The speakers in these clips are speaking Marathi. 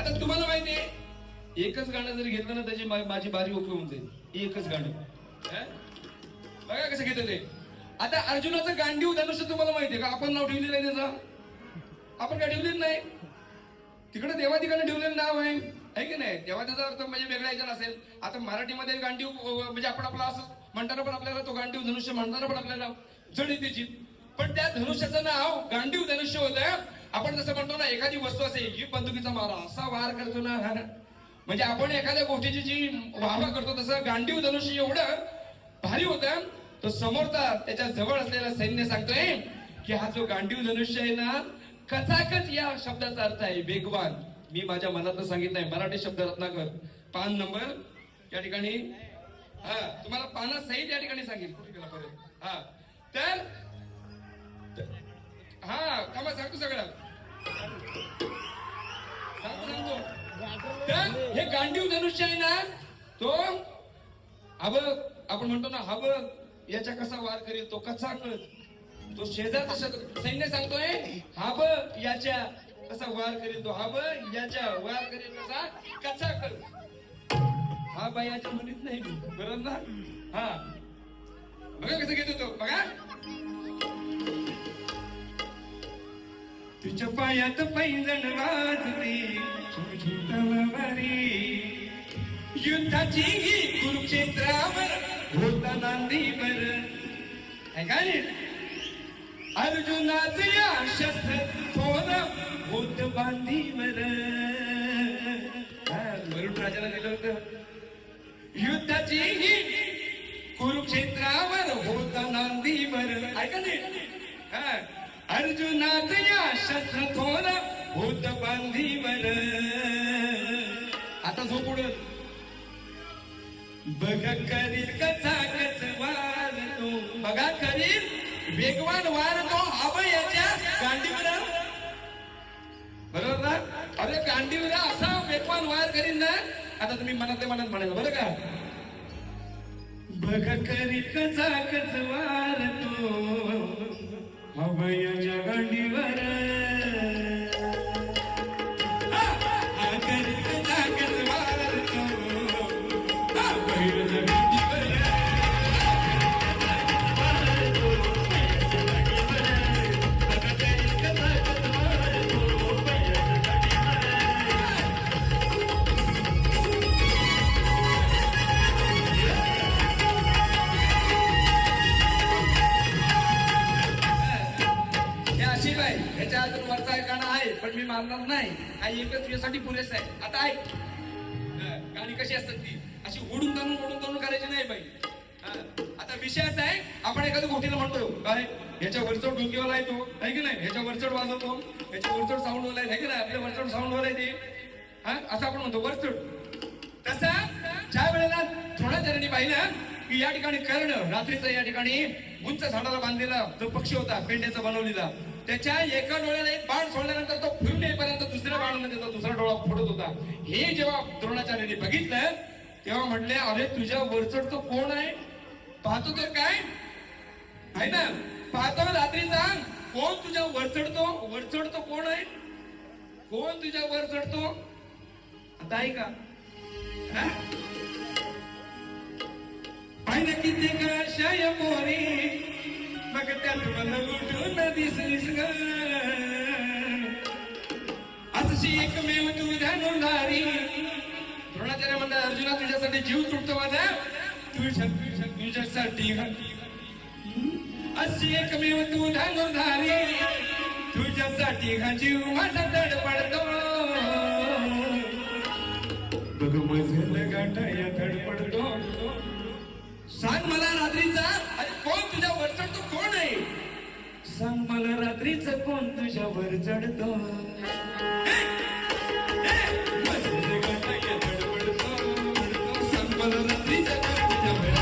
आता तुम्हाला माहितीये एकच गाणं जर घेतलं ना त्याची माझी बारी ओके होऊन जाईल. एकच गाणं बघा कसं घेत ते. आता अर्जुनाचं गांडीव धनुष्य तुम्हाला माहितीये का? आपण नाव ठेवलेलं आहे त्याचं? आपण काय ठेवलेलं नाही. तिकडे देवाधिकाने ठेवलेलं नाव आहे की नाही? तेव्हा त्याचा अर्थ म्हणजे वेगळा यायचा नसेल. आता मराठीमध्ये गांडीव म्हणजे आपण आपला असं म्हणताना पण आपल्याला तो गांडीव धनुष्य म्हणताना पण आपल्याला जड येते. पण त्या धनुष्याचं नाव गांडीव धनुष्य होतं. आपण जसं म्हणतो ना एखादी वस्तू असेल ही बंदुकीचा मारा असा वार करतो ना, म्हणजे आपण एखाद्या गोष्टीची जी वाहवा करतो तसं गांडीव धनुष्य एवढं भारी होतं. तो समोरचा त्याच्या जवळ असलेला सैन्य सांगतोय की हा जो गांडीव धनुष्य आहे ना कचाकच या शब्दाचा अर्थ आहे वेगवान. मी माझ्या मनात सांगितलंय. मराठी शब्द रत्नाकर पान नंबर या ठिकाणी तुम्हाला पाना सहित या ठिकाणी सांगेल. कुठे गेला परत? तर कामा सांगतो सगळं सांगतो. तर हे गांडीव धनुष्य आहे ना तो आपण म्हणतो ना हब याच्या कसा वार करेल तो कसा कळत. तो शेजारचा सैन्य सांगतोय हब याच्या कसा वार करेल तो हब याच्या वार करेल कसा कळत. हा बायाच्या म्हणत नाही बरोबर ना? बघा कसं घेतो तो. बघा तुझ्या पायात पैंजण वाजते युद्धाची कुरुक्षेत्रावर होता नांदीवर अर्जुनाच या शस्त्र थोर होत बांधीवर. वरुण राजाला दिलं होतं. युद्धाची कुरुक्षेत्रावर होता नांदीवर ऐका नाही. अर्जुनाच या शस्त्र थोर होत बांधीवर. आता झोप उडत बघा करील कचा कच वार तो. बघा करील वेगवान वार तो याच्या गांडीवर. बरोबर ना? अरे गांडीवर असा वेगवान वार करील ना. आता तुम्ही मनातल्या मनात म्हणाल बरं का? बघा करील कचा कच वार तो याच्या गांडीवर. ह्याच्या अजून वरचा एक गाणं आहे पण मी मानणार नाही. हा एकच यासाठी पुरेसा आहे. आता ऐक गाणी कशी असतात ती अशी ओढून ताणून करायची नाही बाई. आता विषय असा आहे आपण एखाद्या गोष्टीला म्हणतो काय ह्याच्या वरचढ डोक्यावाला आहे तो आहे की नाही. ह्याच्या वरचढ वाजवतो ह्याच्या वरचढ साऊंड वाला आहे की नाही. आपल्या वरचढ साऊंड वाला आहे ते असं आपण म्हणतो वरचढ. तसं ज्या वेळेला द्रोणाचार्यांनी पाहिलं की या ठिकाणी कर्ण रात्रीचा या ठिकाणी उंच झाडाला बांधलेला जो पक्षी होता पेंड्याचा बनवलेला त्याच्या एका डोळ्याला एक बाण सोडल्यानंतर तो फिरून येईपर्यंत दुसऱ्या बाणाने त्याचा दुसरा डोळा फोडत होता. हे जेव्हा द्रोणाचार्यांनी बघितलं तेव्हा म्हटले अरे तुझ्या वरचढ तो कोण आहे? पाहतो तर काय आहे ना. पाहतो रात्रीचा कोण तुझ्या वर चढतो कोण आहे? कोण तुझ्या वर चढतो? आता आहे का? पाहिलं किती कशाय पोरी मग त्यात मला लुटून दिसलीस ग. अशी एकमेव तू धनुर्धारी. द्रोणाचार्य म्हणतात अर्जुना तुझ्यासाठी जीव तुटतो माझा तुझ्यासाठी. अशी एकमेव तू धनुर्धारी तुझ्यासाठी हा जीव माझा धडपडतो. बघ मजल गाठाया धडपडतो. सांग मला रात्रीचा अरे कोण तुझ्या वर चढतो कोण आहे? सांग मला रात्रीचं कोण तुझ्या वर चढतो? सांग मला रात्रीचं कोण तुझ्या वर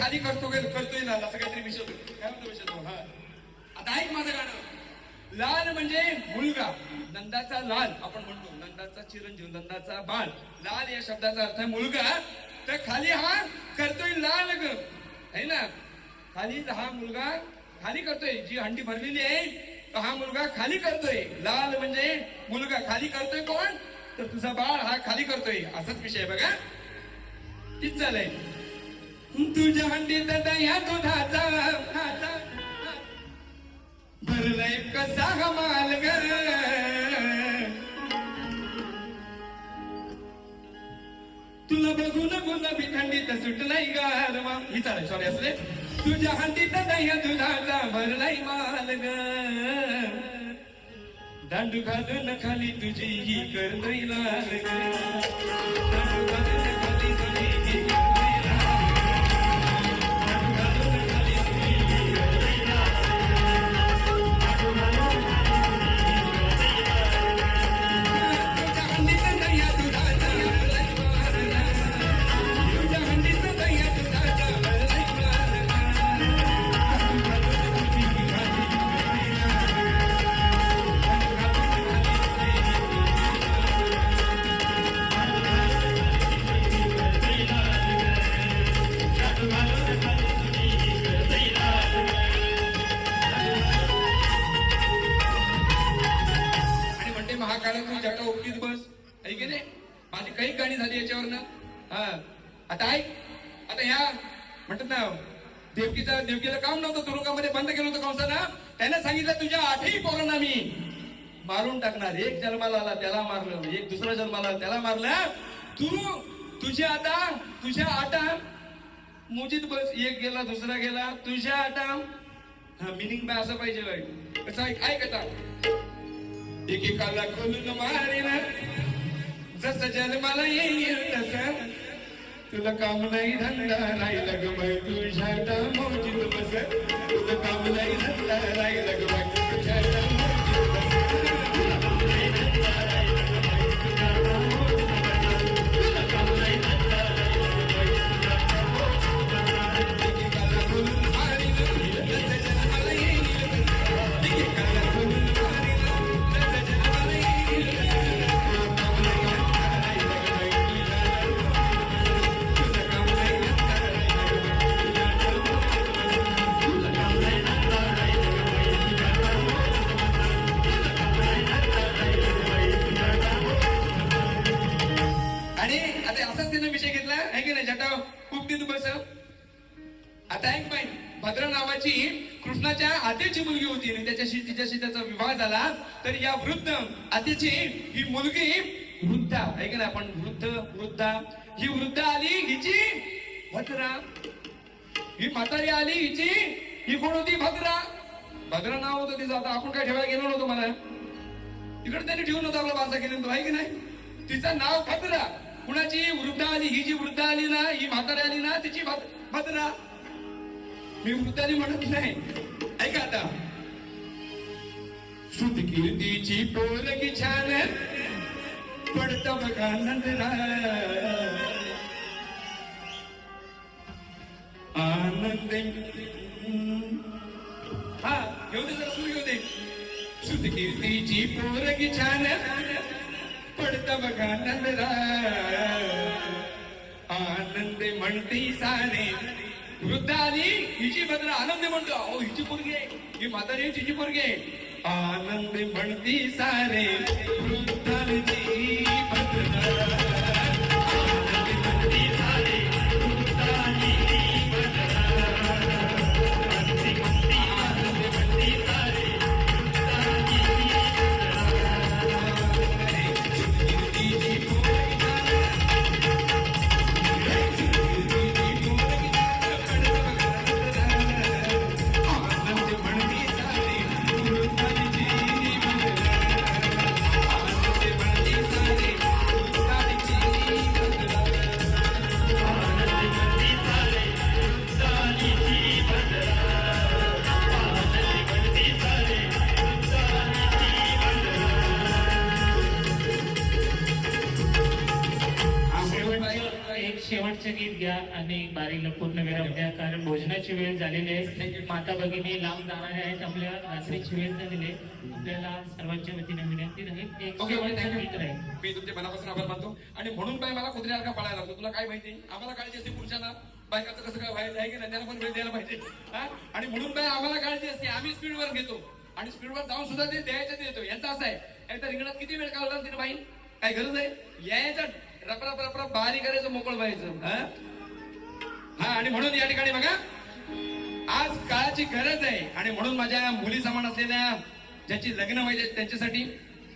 खाली करतोय लाल असं काहीतरी विषय होतो. काय म्हणतो विषय तो? हा आता ऐक माझं गाणं. लाल म्हणजे मुलगा, नंदाचा लाल आपण म्हणतो, नंदाचा चिरंजीव, नंदाचा बाळ. लाल या शब्दाचा अर्थ आहे मुलगा. तर खाली हा करतोय लाल ग, है ना. खाली हा मुलगा खाली करतोय, जी हंडी भरलेली आहे तर हा मुलगा खाली करतोय. लाल म्हणजे मुलगा, खाली करतोय कोण? तर तुझा बाळ हा खाली करतोय. असाच विषय बघा. तीच झालंय. तुझ्या हंडीत दह्या दुधाचा भरलाय कसा हा माल ग, तुला बघून गुलाबी थंडीत सुटलाय गारवा. ही चालेल, सॉरी असले. तुझ्या हंडीत दह्या दुधाचा भरलाय माल ग, दांडू घालून खाली तुझी ही करतोय लाल ग, दांडू घालून खाली तुझी ही करतोय लाल. महाकाळातून जटा उपटीत बस, आहे की नाही. माझी काही गाणी झाली याच्यावरनं. हा आता ऐक. आता ह्या म्हणतात ना, देवकीला काम नव्हतं, तुरुंगामध्ये बंद केलं होतं कंसानं. त्याने सांगितलं तुझ्या 8ही पोरांना मी मारून टाकणार. एक जन्माला आला त्याला मारलं, एक दुसरा जन्माला त्याला मारलं. तुझ्या 8 मोजीत बस. एक गेला दुसरा गेला, तुझ्या 8. हा मिनिंग काय असं पाहिजे बाई. कसं ऐक आता. एकेकाला खोलून मारेन जसं जन्माला येईल तसं, तुला काम नाही धंदा राहिला ग बाई तुझ्या मोजीत बस, तुला काम नाही धंदा राहिला ग बाई तुझ्या मोजीत बस, तुला काम नाही धंदा राहिला ग बाई तुझ्या मोजीत बस, तुला काम नाही धंदा राहिला ग बाई तुझ्या मोजीत बस. एकेकाला खोलून मारेन जसं जन्माला येईल तसं, एकेकाला खोलून मारेन विषय घेतला आहे की नाही. जटा खूप दिन बस. आता एक बाई भद्रा नावाची कृष्णाच्या आतेची मुलगी होती आणि तिच्याशी त्याचा विवाह झाला. तर या वृद्ध आतेची ही मुलगी वृद्धा, आहे की नाही. आपण वृद्धा ही वृद्ध आली, हिची भद्रा. ही म्हातारी आली, हिची ही कोण होती? भद्रा नाव होतं तिचं. आता आपण काय ठेवायला गेलो नव्हतो, मला तिकडे त्यांनी ठेवून होतं आपला बारसा केला तो, आहे की नाही. तिचं नाव भद्रा. कुणाची? वृद्ध आली. ही जी वृद्ध आली ना, ही म्हातारी आली ना, तिची भद्रा. मी वृद्धाली म्हणत नाही. ऐका आता. शुद्ध कीर्तीची पोरगी छान पडत बघा नंदरा, आनंद. हा घेऊ दे, जरा सुरू घेऊ दे. शुद्ध कीर्तीची पोरगी छान पडत बघा नंदरा, आनंद म्हणती साने. वृद्ध आली, हिची भद्रा. आनंद म्हणतो, अहो हिची पोरगी आहे, ही म्हातारी हिची पोरगी आहे. आनंद म्हणती सारे वृद्धाची भद्रा, आनंद म्हणती सारे वृद्धाची भद्रा, आनंद म्हणती सारे वृद्धाची शेवटचे गीत घ्या आणि बारीला पूर्ण विराम द्या, कारण भोजनाची वेळ झालेली आहे. माता भगिनी लांब जाणाऱ्या आहेत, आपल्या रात्रीची वेळ झालेली आहे. आपल्याला सर्वांच्या वतीने विनंती राहील एक ओके शेवटचं गीत राहील. मी तुमचे मनापासून आभार मानतो. आणि म्हणून बाई मला कुत्र्यासारखा पळायला लागतो. तुला काय माहिती, आम्हाला काळजी असते पुरुषांना, बायकाचं कसं काय व्हायचं आहे की नाही, त्यांना पण वेळ द्यायला पाहिजे. हा? आणि म्हणून बाई आम्हाला काळजी असते, आम्ही स्पीडवर घेतो आणि स्पीडवर जाऊन सुद्धा ते द्यायचं देतो. यांचं असं आहे, एकदा रिंगणात किती वेळ काढला तिने बाई, काय गरज आहे यायचं, रपरप रपरप बारी करायचं, मोकळ व्हायचं. हा, आणि म्हणून या ठिकाणी बघा आज काळाची गरज आहे. आणि म्हणून माझ्या मुली समान असलेल्या ज्यांची लग्न व्हायचे त्यांच्यासाठी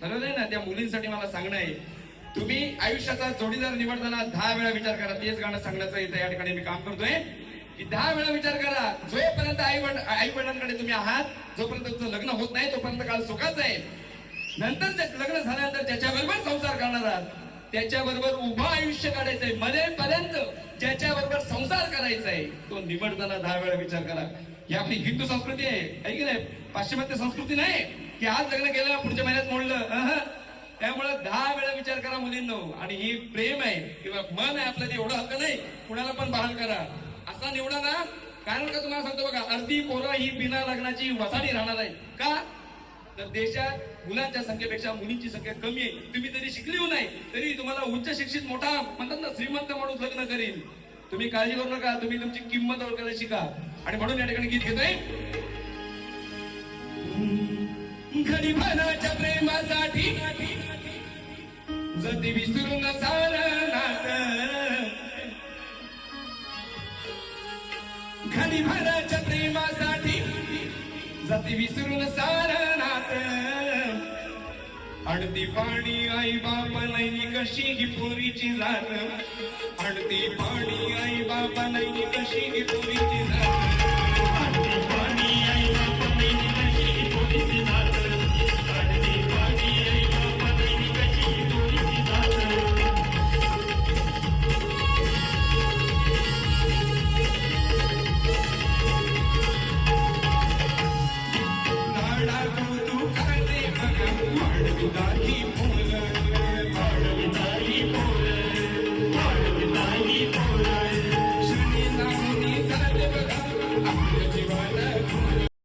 ठरवलंय ना, त्या मुलींसाठी मला सांगणं आहे, तुम्ही आयुष्याचा जोडीदार निवडताना 10 वेळा विचार करा. तेच गाणं सांगण्याचं इथं या ठिकाणी मी काम करतोय की 10 वेळा विचार करा. जोपर्यंत आई वडिलांकडे तुम्ही आहात, जोपर्यंत तुमचं लग्न होत नाही तोपर्यंत काळ सुखाचा आहे. नंतर लग्न झाल्यानंतर ज्याच्याबरोबर संसार करणार आहात त्याच्याबरोबर उभं आयुष्य काढायचंय, मरेपर्यंत ज्याच्याबरोबर संसार करायचा आहे तो निवडताना 10 वेळा विचार करा. ही आपली हिंदू संस्कृती आहे की नाही, पाश्चिमात्य संस्कृती नाही की आज लग्न केलं पुढच्या महिन्यात मोडलं. त्यामुळे 10 वेळा विचार करा मुलींनो. आणि ही प्रेम आहे किंवा मन आहे आपलं, एवढं हक्क नाही कुणाला पण बहाल करा असा निवडा ना. कारण का तुम्हाला सांगतो बघा, अर्धी पोरं ही बिना लग्नाची वसाडी राहणार आहे. का तर देशात मुलांच्या संख्येपेक्षा मुलींची संख्या कमी आहे. तुम्ही जरी शिकली नाही तरी तुम्हाला उच्च शिक्षित मोठा म्हणतात ना श्रीमंत माणूस लग्न करेल. तुम्ही काळजी करू नका, तुम्ही तुमची किंमत ओळखायला शिका. आणि म्हणून या ठिकाणी गीत घेतोय, गरीबाच्या प्रेमासाठी जती विसरून सारं नातं, गरीबाच्या प्रेमासाठी जती विसरून सारं नातं, अडती पाणी आई बाबा नाही कशी ही पोरीची जात, अडती पाणी आई बाबा नाही कशी ही पोरीची जात.